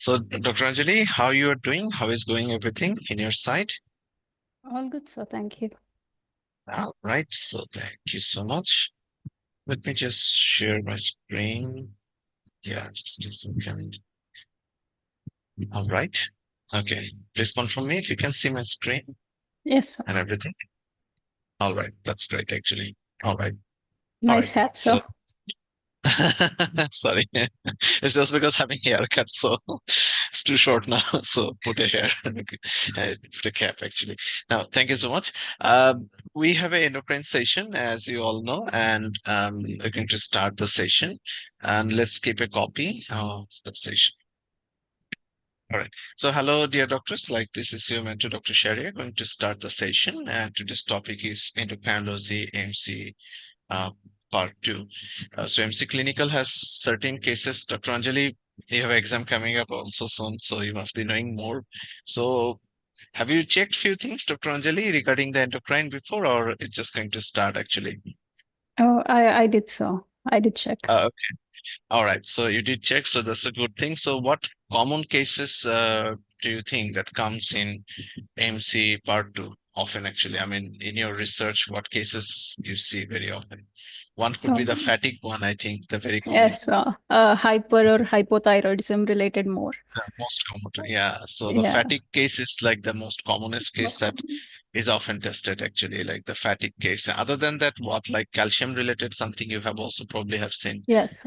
So, Dr. Anjali, how you are doing? How is going everything in your side? All good, so thank you. All right. So, thank you so much. Let me just share my screen. Yeah, just a second. All right. Okay. Please confirm me if you can see my screen Yes, sir. and everything. All right. That's great, actually. All right. All Nice right. hat, So, sir. sorry. It's just because having haircut, so it's too short now. So put a hair, put a cap actually. Now, thank you so much. We have a endocrine session, as you all know, and we're going to start the session. And let's keep a copy of the session. All right. So, hello, dear doctors. Like this is your mentor, Dr. Sharia, going to start the session. And today's topic is endocrinology, MC uh, part two. So MC Clinical has certain cases. Dr. Anjali, you have exam coming up also soon, so you must be knowing more. So have you checked few things, Dr. Anjali, regarding the endocrine before, or it's just going to start actually? Oh, I did so. I did check. Okay. All right. So you did check, so that's a good thing. So what common cases do you think that comes in MC part two often actually? I mean, in your research, what cases you see very often? One could be the Um, fatigue one, I think, the very common. yes, hyper or hypothyroidism related more. The most common, yeah. So the Yeah, fatigue case is like the most commonest case most that common. is often tested actually, like the fatigue case. Other than that, what like calcium related something you have also probably have seen. Yes,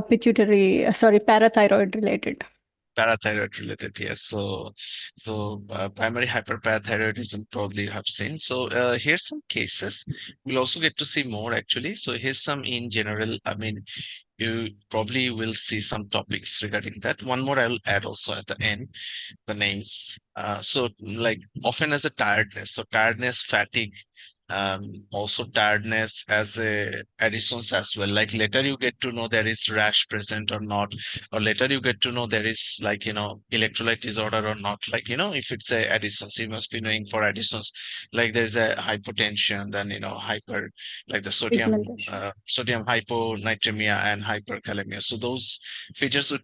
pituitary, parathyroid related. Parathyroid related, yes. So primary hyperparathyroidism probably you have seen. So here's some cases. We'll also get to see more actually. So here's some in general. I mean, you probably will see some topics regarding that. One more I'll add also at the end, the names. So like often as a tiredness, so tiredness, fatigue, also tiredness as a additions as well. Like later you get to know there is rash present or not, or later you get to know there is like electrolyte disorder or not. Like if it's a additions, you must be knowing for additions. Like there's a hypotension, then hyper, like the Pigmentation. sodium hyponatremia and hyperkalemia. So those features would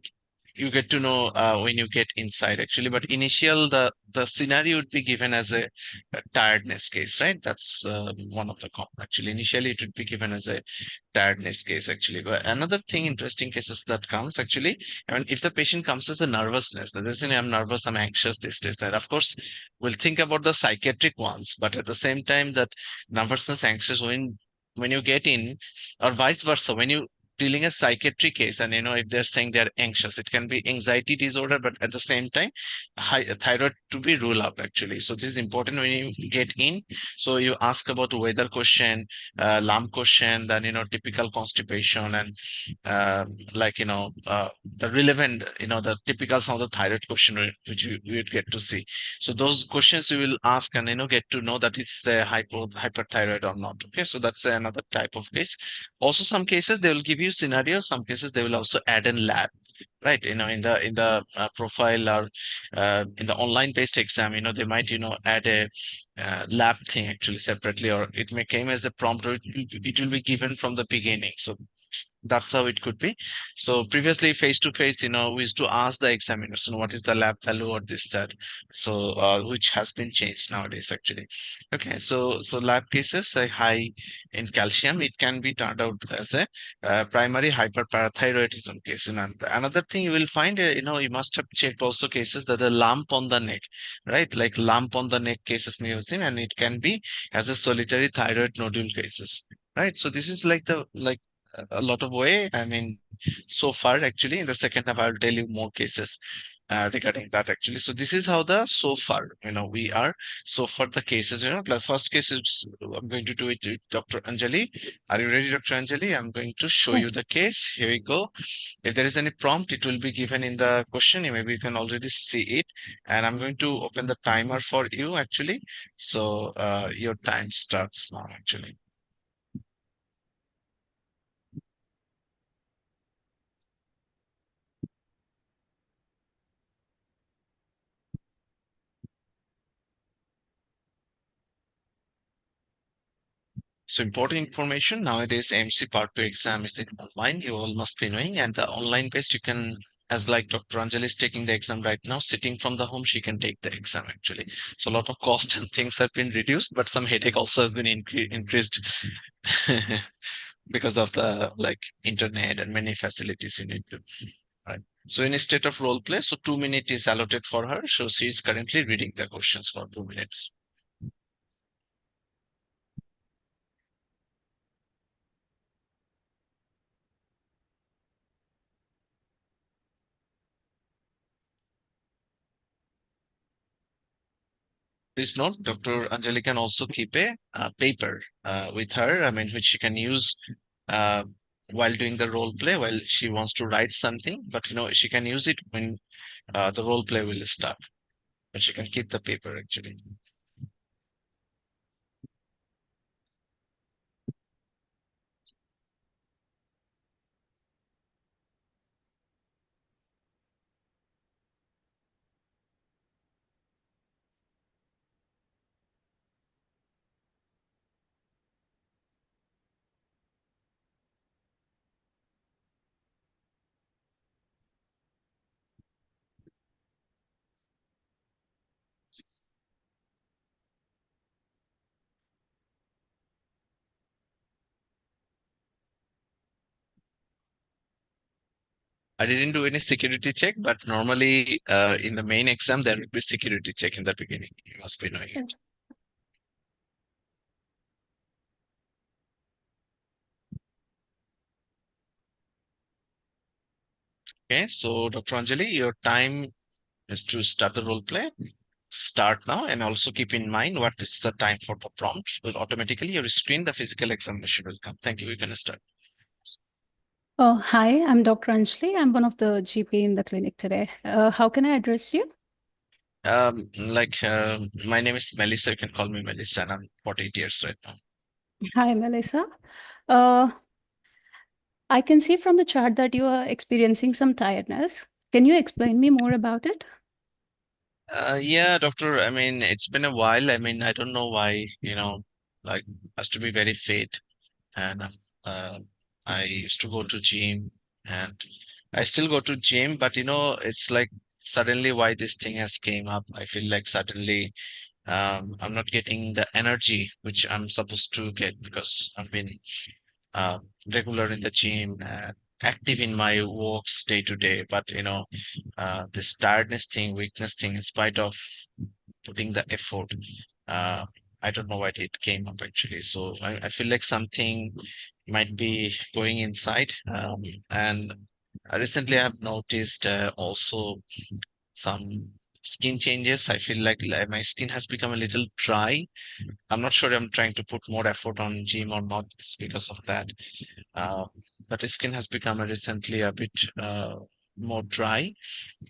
you get to know when you get inside actually, but initial the scenario would be given as a tiredness case, right? That's one of the common actually. Initially it would be given as a tiredness case actually, but another thing interesting cases that comes actually, I mean, if the patient comes as a nervousness, that is, I'm nervous, I'm anxious, this that, of course we'll think about the psychiatric ones, but at the same time that nervousness, anxious, when you get in, or vice versa, when you dealing a psychiatric case, and if they're saying they're anxious, it can be anxiety disorder, but at the same time thyroid to be ruled out actually. So this is important when you get in. So you ask about the weather question, lump question, then typical constipation, and the relevant, the typical some of the thyroid question which you would get to see. So those questions you will ask, and get to know that it's the hyperthyroid or not. Okay, so that's another type of case. Also some cases they will give you scenarios, some cases they will also add in lab, right? In the profile, or in the online based exam, they might add a lab thing actually separately, or it may came as a prompt, or it will be given from the beginning. So that's how it could be. So previously, face to face, we used to ask the examiners, what is the lab value or this that. So which has been changed nowadays, actually. Okay, so lab cases high in calcium, it can be turned out as a primary hyperparathyroidism case. And another thing you will find, you must have checked also cases that the lump on the neck, right? Like lump on the neck cases may have seen, and it can be as a solitary thyroid nodule cases, right? So this is like a lot of way. I mean, so far actually, in the second half, I'll tell you more cases regarding that actually. So this is how the so far, we are so far the cases. The first case is I'm going to do it with Dr. Anjali. Are you ready, Dr. Anjali? I'm going to show you Yes. the case. Here we go. If there is any prompt, it will be given in the question. Maybe you can already see it. And I'm going to open the timer for you actually. So your time starts now actually. So important information nowadays, MC Part 2 exam is in online. You all must be knowing, and the online based you can as like Dr. Anjali is taking the exam right now, sitting from the home, she can take the exam actually. So a lot of cost and things have been reduced, but some headache also has been increased because of the like internet and many facilities you need to. Right. So in a state of role play, so 2 minutes is allotted for her. So she is currently reading the questions for 2 minutes. Please note, Dr. Anjali can also keep a paper with her, I mean, which she can use uh, while doing the role play, while she wants to write something, but she can use it when the role play will start. But she can keep the paper actually. I didn't do any security check, but normally in the main exam, there will be security check in the beginning. You must be knowing it. Yes. Okay, so Dr. Anjali, your time is to start the role play. Start now, and also keep in mind what is the time for the prompt. Will automatically your screen, the physical examination will come. Thank you. We can start. Oh, hi, I'm Dr. Anjali. I'm one of the GP in the clinic today. How can I address you? My name is Melissa. You can call me Melissa, and I'm 48 years right now. Hi, Melissa. Uh, I can see from the chart that you are experiencing some tiredness. Can you explain me more about it? Yeah, doctor. I mean, it's been a while. I mean, I don't know why, like, has to be very fit. And uh, I used to go to gym, and I still go to gym, but it's like suddenly why this thing has came up. I feel like suddenly I'm not getting the energy which I'm supposed to get because I've been uh, regular in the gym, active in my walks day to day. But this tiredness thing, weakness thing, in spite of putting the effort, uh, I don't know why it came up actually. So I feel like something might be going inside. And recently, I have noticed also some skin changes. I feel like my skin has become a little dry. I'm not sure I'm trying to put more effort on gym or not. It's because of that. Uh, but the skin has become recently a bit more dry,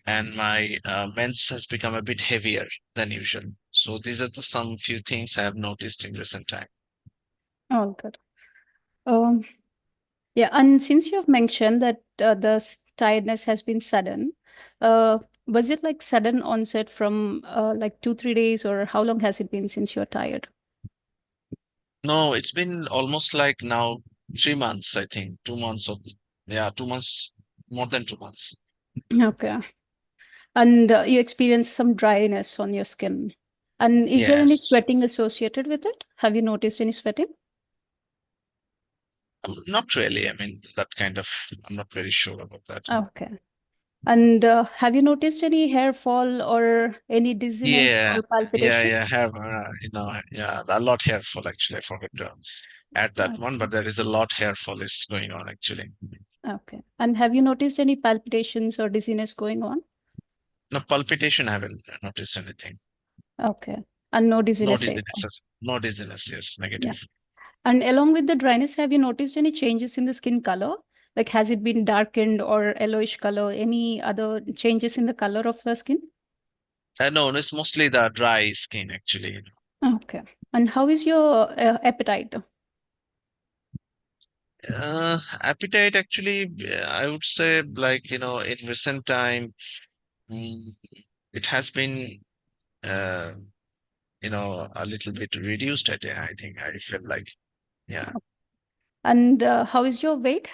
and my mens has become a bit heavier than usual. So these are some few things I have noticed in recent time. All good. Um, yeah, and since you have mentioned that tiredness has been sudden, uh, was it like sudden onset from like 2, 3 days, or how long has it been since you're tired? No, it's been almost like now 3 months, I think. 2 months of, yeah, 2 months, more than 2 months. Okay. And you experience some dryness on your skin. And is there any Yes. sweating associated with it? Have you noticed any sweating? Not really. I mean, that kind of, I'm not very sure about that. Okay. And have you noticed any hair fall or any dizziness Yeah, or yeah, palpitations? have, yeah, a lot hair fall actually. I forgot to add that one, but there is a lot hair fall is going on actually. Okay. And have you noticed any palpitations or dizziness going on? No palpitation, I haven't noticed anything. Okay. And no No dizziness dizziness, either. no dizziness, yes, Yeah. negative. And along with the dryness, have you noticed any changes in the skin color? Like, has it been darkened or yellowish color? Any other changes in the color of the skin? No, it's mostly the dry skin actually. Okay. And how is your appetite? Appetite actually, I would say like, in recent time, mm, it has been, uh, a little bit reduced. I think I feel like, yeah. And how is your weight?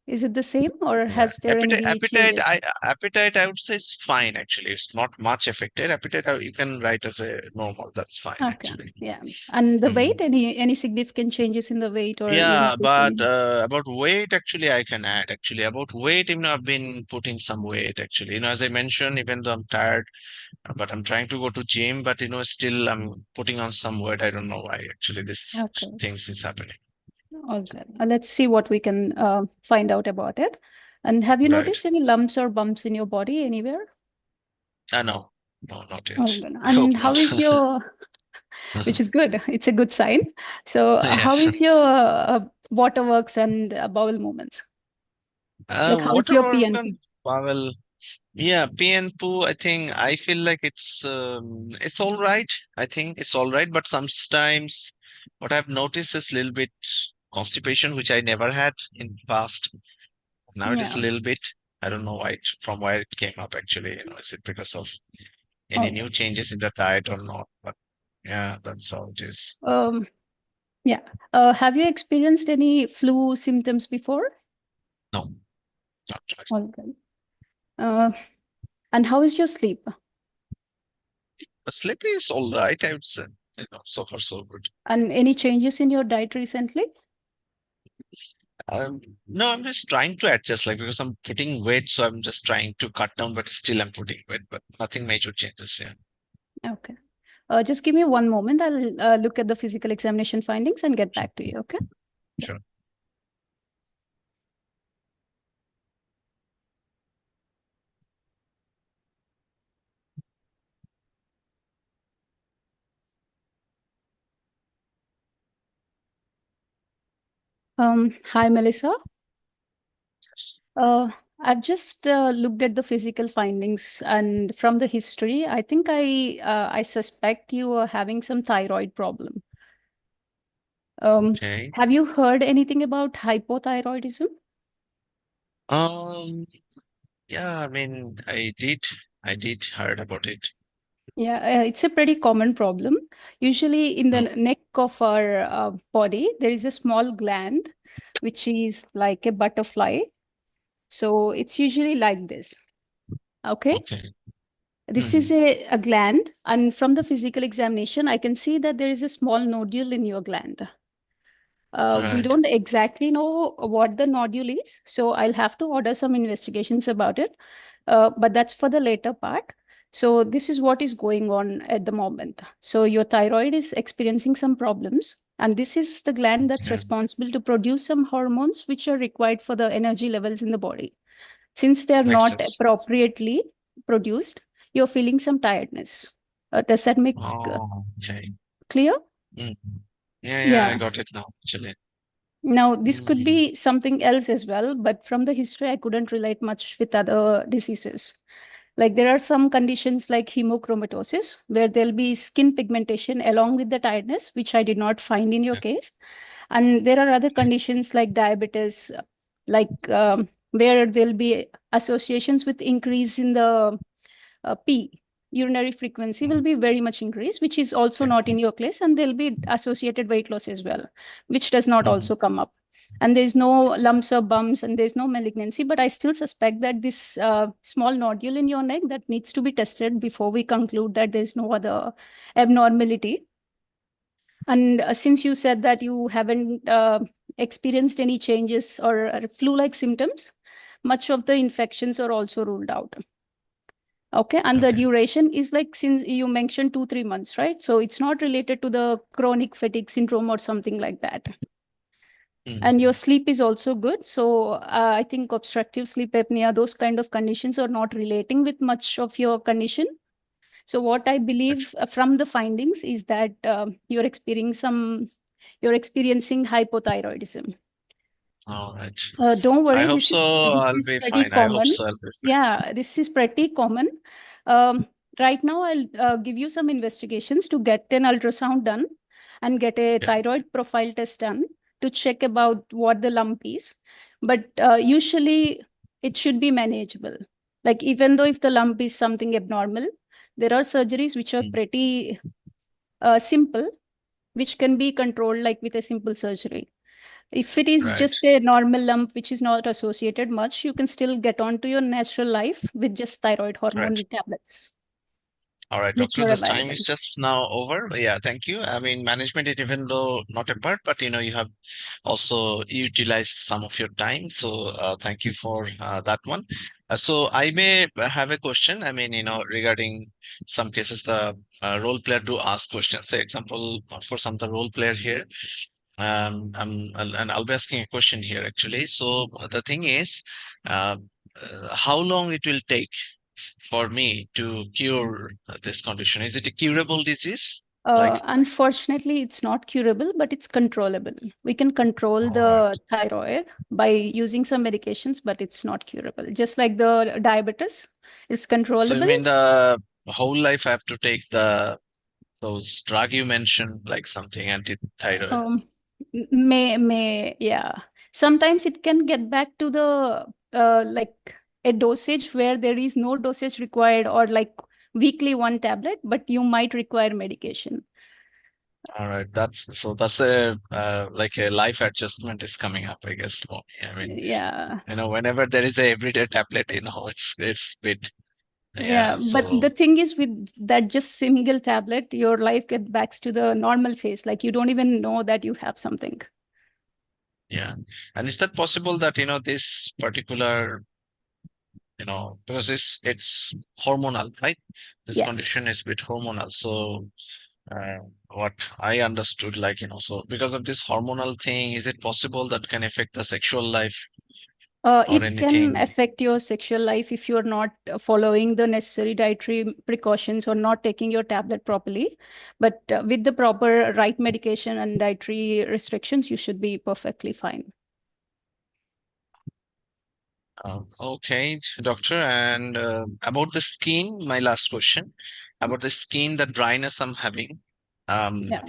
Is it the same, or Yeah, has there any changes? appetite, I would say is fine actually. It's not much affected. Appetite, you can write as a normal. That's fine Okay. actually. Yeah. And the weight, Mhm. any significant changes in the weight or Yeah, increase but in? about weight, actually, I can add. Actually, about weight, even I've been putting some weight. Actually, as I mentioned, even though I'm tired, but I'm trying to go to gym, but still I'm putting on some weight. I don't know why. Actually, this Okay. things is happening. Okay. Let's see what we can find out about it. And have you Right. noticed any lumps or bumps in your body anywhere? No, no, not yet. Oh, good. I hope And how not. is your, which is good. It's a good sign. So, Yeah. how is your waterworks and bowel movements? Like, how is your Waterwork pee and and poo? bowel. Yeah, pee and poo. I think I feel like it's all right. I think it's all right, but sometimes what I've noticed is a little bit constipation, which I never had in past. Now it is Yeah. a little bit. I don't know from where it came up actually. Is it because of any Okay. new changes in the diet or not? But yeah, that's how it is. Um, yeah. Have you experienced any flu symptoms before? No, not right. All good. Uh, and how is your sleep? The sleep is all right, I would say. So far so good. And any changes in your diet recently? No, I'm just trying to adjust, like because I'm putting weight, so I'm just trying to cut down, but still I'm putting weight, but nothing major changes. Yeah, Okay. Just give me one moment. I'll look at the physical examination findings and get sure, back to you. Okay. Yeah. sure. Hi, Melissa. Yes. Uh, I've just looked at the physical findings, and from the history, I think I suspect you are having some thyroid problem. Okay. Have you heard anything about hypothyroidism? Um. Yeah. I mean, I did heard about it. Yeah, it's a pretty common problem. Usually, in the Oh, neck of our body, there is a small gland which is like a butterfly. So it's usually like this. Okay. okay. This is Hmm. a gland, and from the physical examination, I can see that there is a small nodule in your gland. We Right. don't exactly know what the nodule is, so I'll have to order some investigations about it. But that's for the later part. So this is what is going on at the moment. So your thyroid is experiencing some problems, and this is the gland that's Okay. responsible to produce some hormones which are required for the energy levels in the body. Since they are Makes not sense. appropriately produced, you're feeling some tiredness. Does that make Oh, okay. clear? Hmm. Yeah, yeah, I Yeah. got it now. Actually. Now, this could Hmm. be something else as well, but from the history, I couldn't relate much with other diseases. Like there are some conditions like hemochromatosis, where there'll be skin pigmentation along with the tiredness, which I did not find in your Yeah, case. And there are other okay. conditions like diabetes, like where there'll be associations with increase in the P, urinary frequency will be very much increased, which is also Okay. not in your case, and there'll be associated weight loss as well, which does not Mhm. also come up. And there's no lumps or bumps, and there's no malignancy, but I still suspect that this small nodule in your neck that needs to be tested before we conclude that there's no other abnormality. And since you said that you haven't experienced any changes or flu-like symptoms, much of the infections are also ruled out. Okay, and the Okay. duration is like since you mentioned 2, 3 months, right? So it's not related to the chronic fatigue syndrome or something like that. And your Mhm. sleep is also good. So I think obstructive sleep apnea, those kind of conditions are not relating with much of your condition. So what I Right. believe from the findings is that you're experiencing hypothyroidism. All right. Don't I worry, hope so. this I'll is be pretty fine. I hope common. so. I'll be fine. Yeah, this is pretty common. Right now, I'll give you some investigations to get an ultrasound done and get a Okay. thyroid profile test done to check about what the lump is. But usually, it should be manageable. Like even though if the lump is something abnormal, there are surgeries which are Mm. pretty simple, which can be controlled like with a simple surgery. If it is Right. just a normal lump which is not associated much, you can still get on to your natural life with just thyroid Right. hormone tablets, All right, which doctor, are this time is available. just now over. Yeah, thank you. I mean, management is even though not a part, but you have also utilized some of your time. So thank you for that one. So I may have a question. I mean, regarding some cases, the role player do ask questions. Say, example, for some the role player here. And I'll be asking a question here actually. So the thing is, uh, how long it will take for me to cure this condition? Is it a curable disease? Like, Unfortunately, it's not curable, but it's controllable. We can control all right. the thyroid by using some medications, but it's not curable. Just like the diabetes is So you controllable. mean the whole life I have to take the those drug you mentioned, like something anti-thyroid? Um, yeah. Sometimes it can get back to the like a dosage where there is no dosage required, or like weekly one tablet, but you might require medication. All right, that's a like a life adjustment is coming up, I guess, for me. I mean, Yeah. whenever there is a everyday tablet, it's bit, Yeah, yeah. but So the thing is with that just single tablet, your life get back to the normal phase. Like you don't even know that you have something. yeah, and is that possible that this particular because it's hormonal, right? This Yes. condition is a bit hormonal. So uh, what I understood, like so because of this hormonal thing, is it possible that can affect the sexual life or It can anything? affect your sexual life if you're not following the necessary dietary precautions or not taking your tablet properly. But with the proper right medication and dietary restrictions, you should be perfectly fine. Okay, doctor. And about the skin, my last question about the skin, the dryness I'm having. Yeah.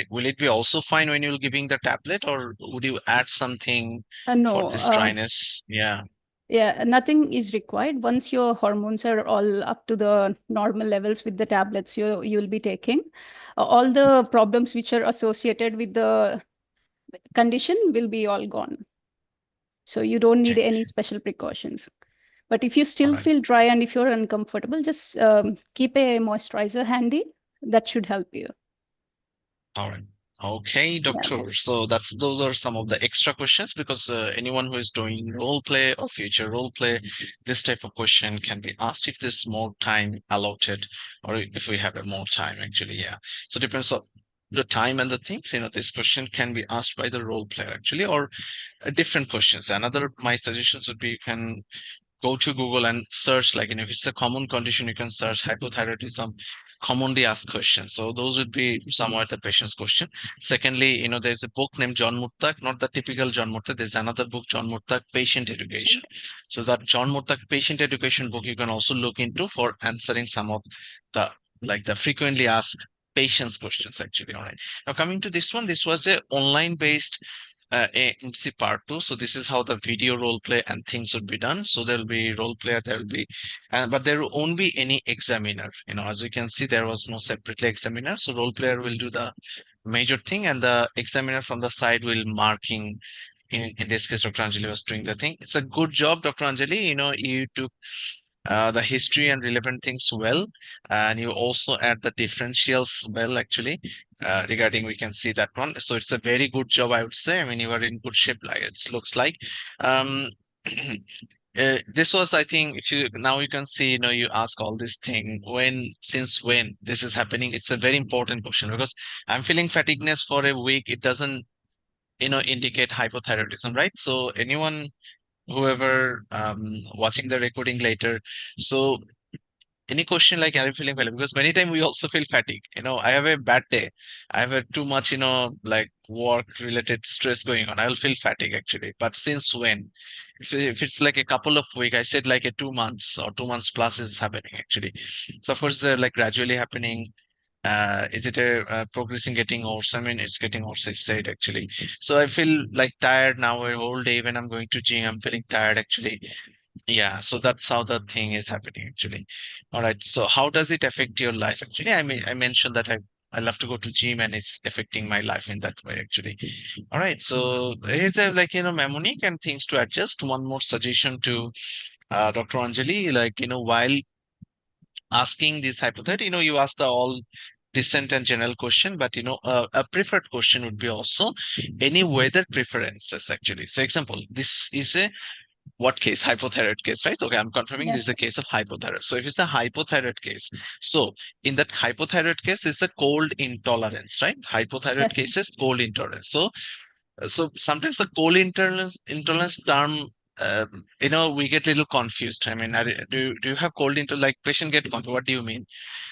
Will it be also fine when you're giving the tablet, or would you add something for No. this dryness? Yeah. Yeah, nothing is required. Once your hormones are all up to the normal levels with the tablets you'll be taking, all the problems which are associated with the condition will be all gone. So you don't need Okay. any special precautions. But if you All still right. feel dry and if you're uncomfortable, just keep a moisturizer handy. That should help you. All right. Okay, Yeah. doctor. So those are some of the extra questions because anyone who is doing role play or future role play, this type of question can be asked if there's more time allotted or if we have a more time actually. Yeah. So depends on the time and the things. This question can be asked by the role player actually, or different questions. Another my suggestions would be you can go to Google and search, like, if it's a common condition, you can search hypothyroidism, commonly asked questions. So those would be somewhat the patient's question. Secondly, there's a book named John Murtak, not the typical John Murtak. There's another book, John Murtak, Patient Education. So that John Murtak Patient Education book, you can also look into for answering some of the the frequently asked patients questions actually. All right. Now coming to this one, this was a online based AMC part two. So this is how the video role play and things would be done. So there will be role player, there will be, but there won't be any examiner. As you can see, there was no separately examiner. So role player will do the major thing, and the examiner from the side will marking. In this case, Dr. Anjali was doing the thing. It's a good job, Dr. Anjali. You took the history and relevant things well, and you also add the differentials well actually, regarding we can see that one. So it's a very good job, I would say. I mean, you are in good shape, like it looks like. um this was, I think, if you now you can see, you ask all this thing, since when this is happening. It's a very important question because I'm feeling fatigueness for a week. It doesn't indicate hypothyroidism, right? So anyone, whoever watching the recording later, so any question like, are you feeling well? Because many times we also feel fatigue. I have a bad day. I have a too much, like work related stress going on. I will feel fatigue actually. But since when? If it's like a couple of weeks, I said like a 2 months or 2 months plus is happening actually. So of course, like gradually happening. Is it a progressing, getting worse? I mean, it's getting worse, I said actually. So I feel like tired now a whole day. When I'm going to gym, I'm feeling tired actually. Yeah, so that's how the thing is happening actually. All right. So how does it affect your life actually? I mean, I mentioned that I love to go to gym, and it's affecting my life in that way actually. All right, so here's a, like, mnemonic and things to adjust. One more suggestion to Dr. Anjali, like, while asking this hypothetical, you ask the all decent and general question, but a preferred question would be also any weather preferences actually. So example, this is a what case? Hypothyroid case, right? Okay, I'm confirming this is Yes. a case of hypothyroid. So if it's a hypothyroid case, so in that hypothyroid case, it's a cold intolerance, right? Hypothyroid Yes. case is cold intolerance. So sometimes the cold intolerance term, we get a little confused. I mean, do you have cold intolerance? Like patient get confused. What do you mean?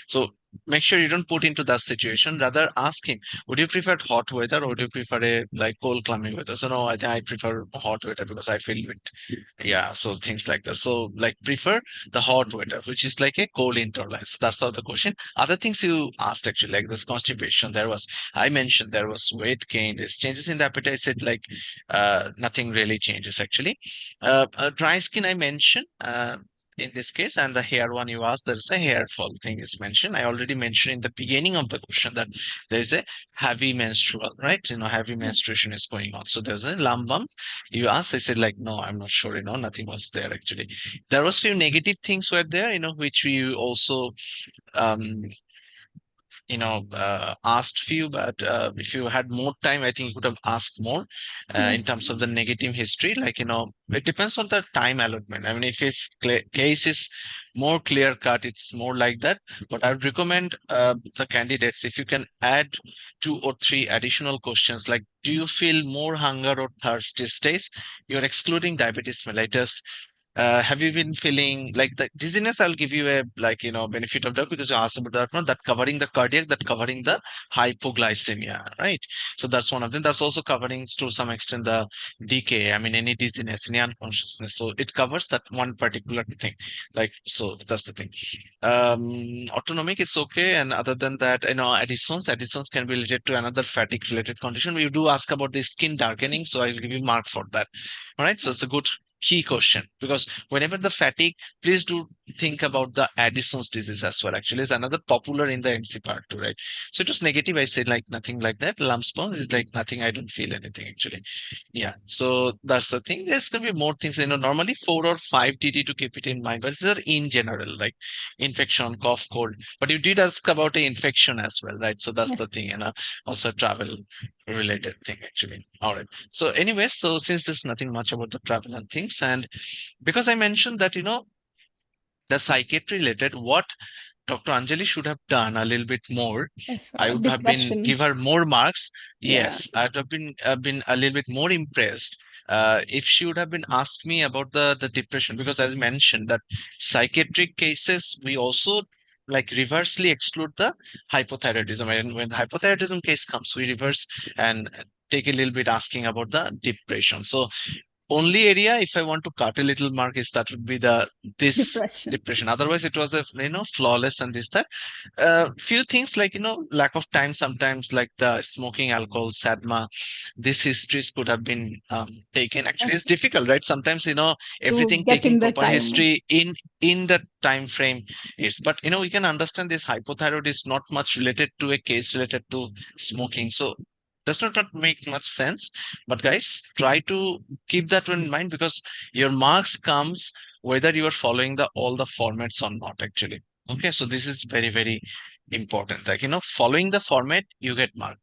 So make sure you don't put into that situation. Rather ask him, would you prefer hot weather or would you prefer a like cold clammy weather? So no, I think I prefer hot weather because I feel it. Yeah, so things like that. So like prefer the hot weather, which is like a cold intolerance. That's how the question. Other things you asked actually, like this constipation, I mentioned there was weight gain, there's changes in the appetite. I said like nothing really changes actually. Dry skin I mentioned. In this case, and the hair one you asked, there's a hair fall thing is mentioned. I already mentioned in the beginning of the question that there is a heavy menstrual, right? Heavy Yes. menstruation is going on. So there's a lump bump. You asked, I said like, no, I'm not sure. Nothing was there actually. There was few negative things were there, which we also um, asked few, but if you had more time, I think you could have asked more in Yes. terms of the negative history. Like, it depends on the time allotment. I mean, if case is more clear cut, it's more like that. But I would recommend the candidates, if you can add 2 or 3 additional questions, like, do you feel more hunger or thirst these days? You're excluding diabetes mellitus. Have you been feeling like the dizziness? I'll give you a like benefit of doubt because you asked about that one. That covering the cardiac, that covering the hypoglycemia, right? So that's one of them. That's also covering to some extent the decay. I mean, any dizziness, any unconsciousness. So it covers that one particular thing. Like so, that's the thing. Autonomic, it's okay. And other than that, Addison's can be related to another fatigue related condition. We do ask about the skin darkening, so I'll give you mark for that. All right, so it's a good key question because whenever the fatigue, please do think about the Addison's disease as well. Actually, it's another popular in the MC part too, right? So it was negative. I said like nothing like that. Lump sperm is like nothing. I don't feel anything actually. Yeah. So that's the thing. There's gonna be more things. Normally 4 or 5 TT to keep it in mind, but these are in general like infection, cough, cold. But you did ask about the infection as well, right? So that's the Yes. thing. Also travel related thing actually. All right. So anyway, so since there's nothing much about the travel and things, and because I mentioned that the psychiatry related, what Dr. Anjali should have done a little bit more. Yes. I would have been Depression. give her more marks. Yeah. Yes, I'd have been a little bit more impressed if she would have been asked me about the depression, because as I mentioned that psychiatric cases we also like reversely exclude the hypothyroidism, and when the hypothyroidism case comes we reverse and take a little bit asking about the depression. So only area if I want to cut a little mark is that would be the this Depression. depression. Otherwise it was a flawless, and this that few things like lack of time sometimes, like the smoking, alcohol, sadma, these histories could have been taken. Actually it's Yes. difficult, right? Sometimes To everything get taking in the proper time. history in the time frame is, but we can understand this hypothyroid is not much related to a case related to smoking, so does not make much sense. But guys, try to keep that one in mind because your marks comes whether you are following the all the formats or not actually. Okay, so this is very very important, like following the format you get mark,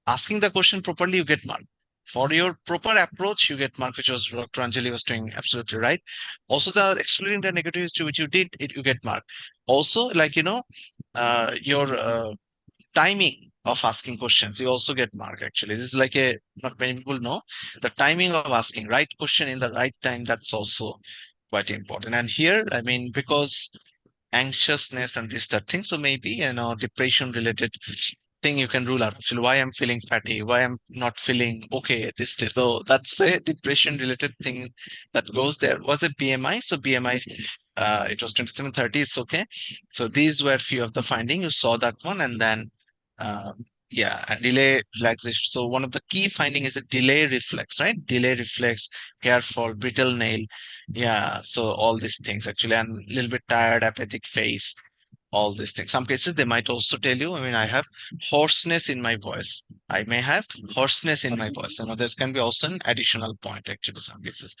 asking the question properly you get mark, for your proper approach you get mark, which was Dr. Anjali was doing absolutely right. Also the excluding the negative history which you did it, you get mark. Also like your timing of asking questions, you also get mark actually. This is like a, not many people know the timing of asking right question in the right time, that's also quite important. And here I mean, because anxiousness and this that thing, so maybe depression related thing you can rule out actually, why I'm feeling fatty, why I'm not feeling okay at this stage, so that's a depression related thing that goes there. Was a BMI, so BMI it was 2730, it's okay. So these were few of the finding, you saw that one. And then uh, yeah, and delay relaxation. So one of the key finding is a delay reflex, right? Delay reflex, hair fall, brittle nail. Yeah, so all these things actually, and a little bit tired, apathic face. all these things. Some cases they might also tell you, I mean, I have hoarseness in my voice. I may have hoarseness in my voice. This can be also an additional point actually, some cases.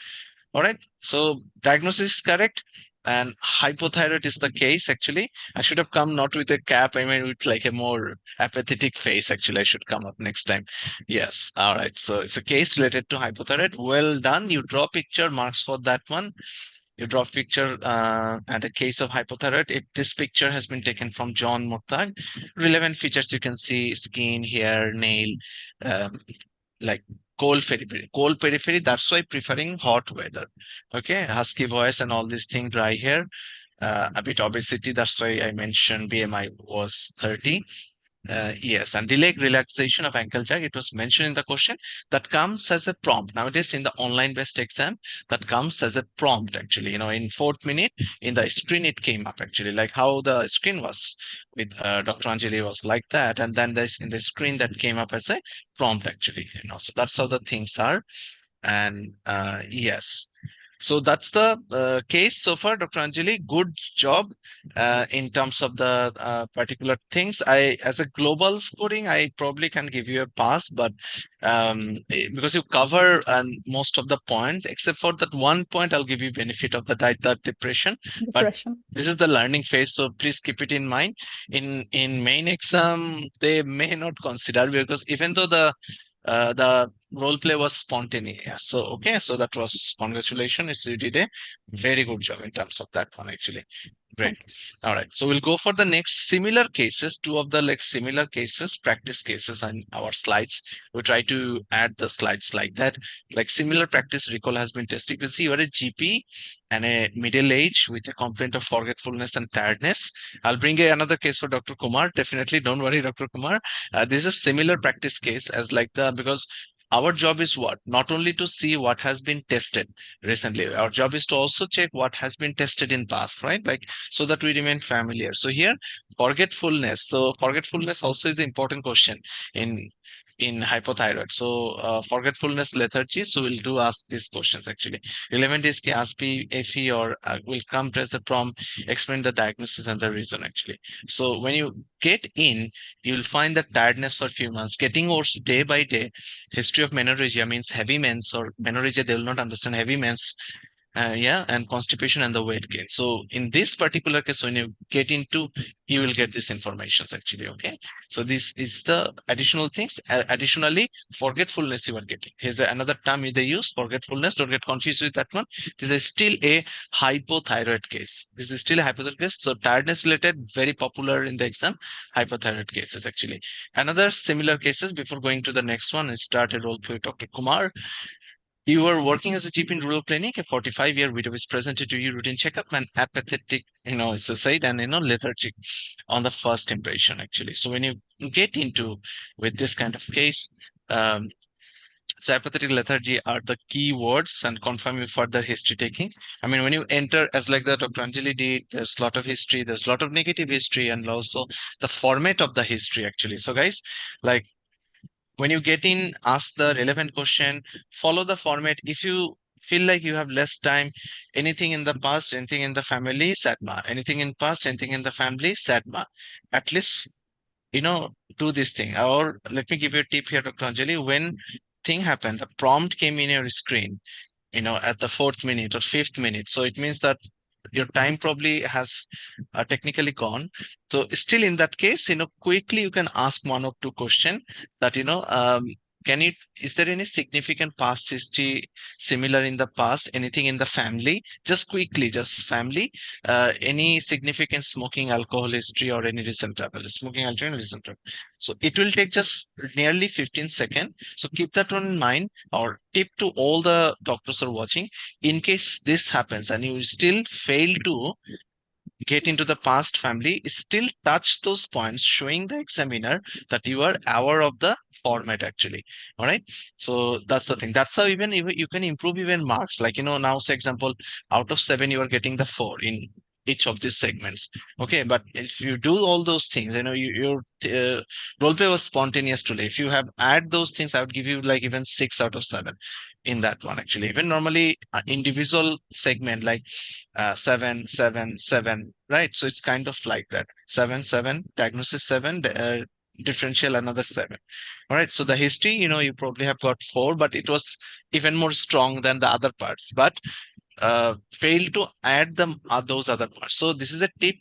All right. So diagnosis is correct. And hypothyroid is the case actually. I should have come not with a cap, I mean with like a more apathetic face actually. I should come up next time. Yes. All right. So it's a case related to hypothyroid. Well done. You draw picture, marks for that one. You draw picture and a case of hypothyroid. If this picture has been taken from John Murtag, relevant features you can see: skin, hair, nail, um, like cold periphery. That's why preferring hot weather. Okay, husky voice and all these things, dry hair, a bit obesity. That's why I mentioned BMI was 30. Yes, and delayed relaxation of ankle jack. It was mentioned in the question that comes as a prompt. Nowadays, in the online-based exam, that comes as a prompt actually. In fourth minute, in the screen, it came up actually, like how the screen was with Dr. Anjali was like that, and then there's in the screen that came up as a prompt actually. So that's how the things are. And yes, so that's the case so far, Dr. Anjali. Good job in terms of the particular things. As a global scoring, I probably can give you a pass, but because you cover most of the points, except for that one point, I'll give you benefit of the doubt, that depression. But Depression. this is the learning phase, so please keep it in mind. In main exam, they may not consider, because even though the role play was spontaneous. So okay, so that was, congratulations. You did a very good job in terms of that one actually. Great. Thank you. All right. So we'll go for the next similar cases, two of the like similar cases, practice cases on our slides. We try to add the slides like that. Like similar practice recall has been tested. You can see you are a GP and a middle age with a complaint of forgetfulness and tiredness. I'll bring another case for Dr. Kumar. Definitely, don't worry, Dr. Kumar. This is similar practice case as like the, because our job is what? Not only to see what has been tested recently. Our job is to also check what has been tested in past, right? Like, so that we remain familiar. So here, forgetfulness. So forgetfulness also is an important question in hypothyroid. So forgetfulness lethargy. So we'll do ask these questions actually. Relevant is ki ask FE or will come to as the prompt, explain the diagnosis and the reason actually. So when you get in, you'll find that tiredness for a few months, getting worse day by day. History of menorrhagia means heavy mens, or menorrhagia, they will not understand heavy mens. Yeah, and constipation and the weight gain. So in this particular case, when you get into, you will get this informations actually. Okay, so this is the additional things. Additionally, forgetfulness you are getting. Here's another term they use, forgetfulness. Don't get confused with that one. This is still a hypothyroid case. This is still a hypothyroid case. So tiredness related, very popular in the exam. Hypothyroid cases actually. Another similar cases before going to the next one is start a role play with Dr. Kumar. You were working as a GP in rural clinic. A 45-year widow is presented to you, routine checkup, and apathetic, suicide and lethargic on the first impression, actually. So when you get into with this kind of case, um, so apathetic lethargy are the key words, and confirm you further history taking. I mean, when you enter as like the Dr. Anjali did, there's a lot of history, there's a lot of negative history, and also the format of the history actually. So guys, like when you get in, ask the relevant question, follow the format. If you feel like you have less time, anything in the past, anything in the family, sadma, anything in past, anything in the family, sadma. At least, you know do this thing. Or let me give you a tip here, Dr. Anjali. When thing happened, the prompt came in your screen, at the fourth minute or fifth minute. So it means that your time probably has technically gone. So still in that case, quickly you can ask one or two question that, can it, is there any significant past history similar in the past? Anything in the family? Just quickly, just family. Any significant smoking alcohol history or any recent travel? Smoking alcohol and recent travel. So it will take just nearly 15 seconds. So keep that one in mind. Or tip to all the doctors are watching, in case this happens and you still fail to get into the past family, still touch those points, showing the examiner that you are aware of the format actually. All right. So that's the thing. That's how even you can improve even marks. Like, now say example, out of 7, you are getting the 4 in each of these segments. Okay. But if you do all those things, your role play was spontaneous today. If you have add those things, I would give you like even 6 out of 7. in that one actually. Even normally individual segment like 7 7 7, right? So it's kind of like that, 7 7 diagnosis, 7 differential another 7. All right, so the history, you probably have got 4, but it was even more strong than the other parts, but fail to add them those other parts. So this is a tip.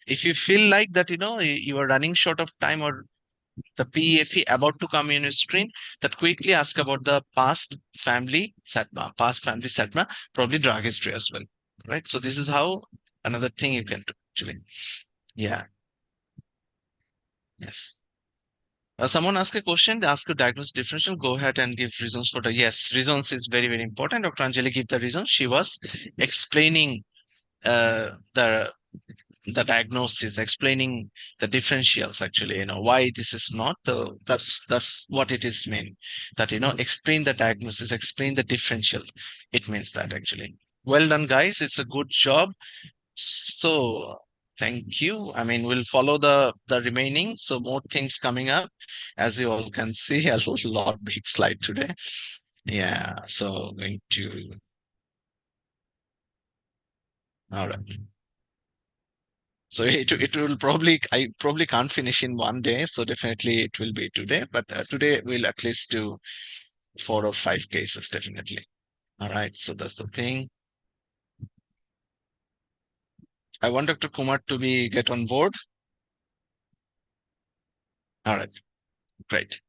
If you feel like that you are running short of time, or the PEFE about to come in your screen, that quickly ask about the past family SATMA, probably drug history as well. Right. So this is how another thing you can do actually. Yeah. Yes. Someone ask a question, they ask a diagnosis differential, go ahead and give reasons for the, yes, reasons is very, very important. Dr. Anjali give the reasons. She was explaining the diagnosis, explaining the differentials actually, why this is not the, that's what it is mean, that explain the diagnosis, explain the differential. It means that actually. Well done, guys. It's a good job. So thank you. I mean, we'll follow the remaining. So more things coming up, as you all can see, a lot big slide today. Yeah. So going to, all right. So it will probably, I probably can't finish in one day. So definitely it will be today. But today we'll at least do 4 or 5 cases definitely. All right. So that's the thing. I want Dr. Kumar to be get on board. All right. Great.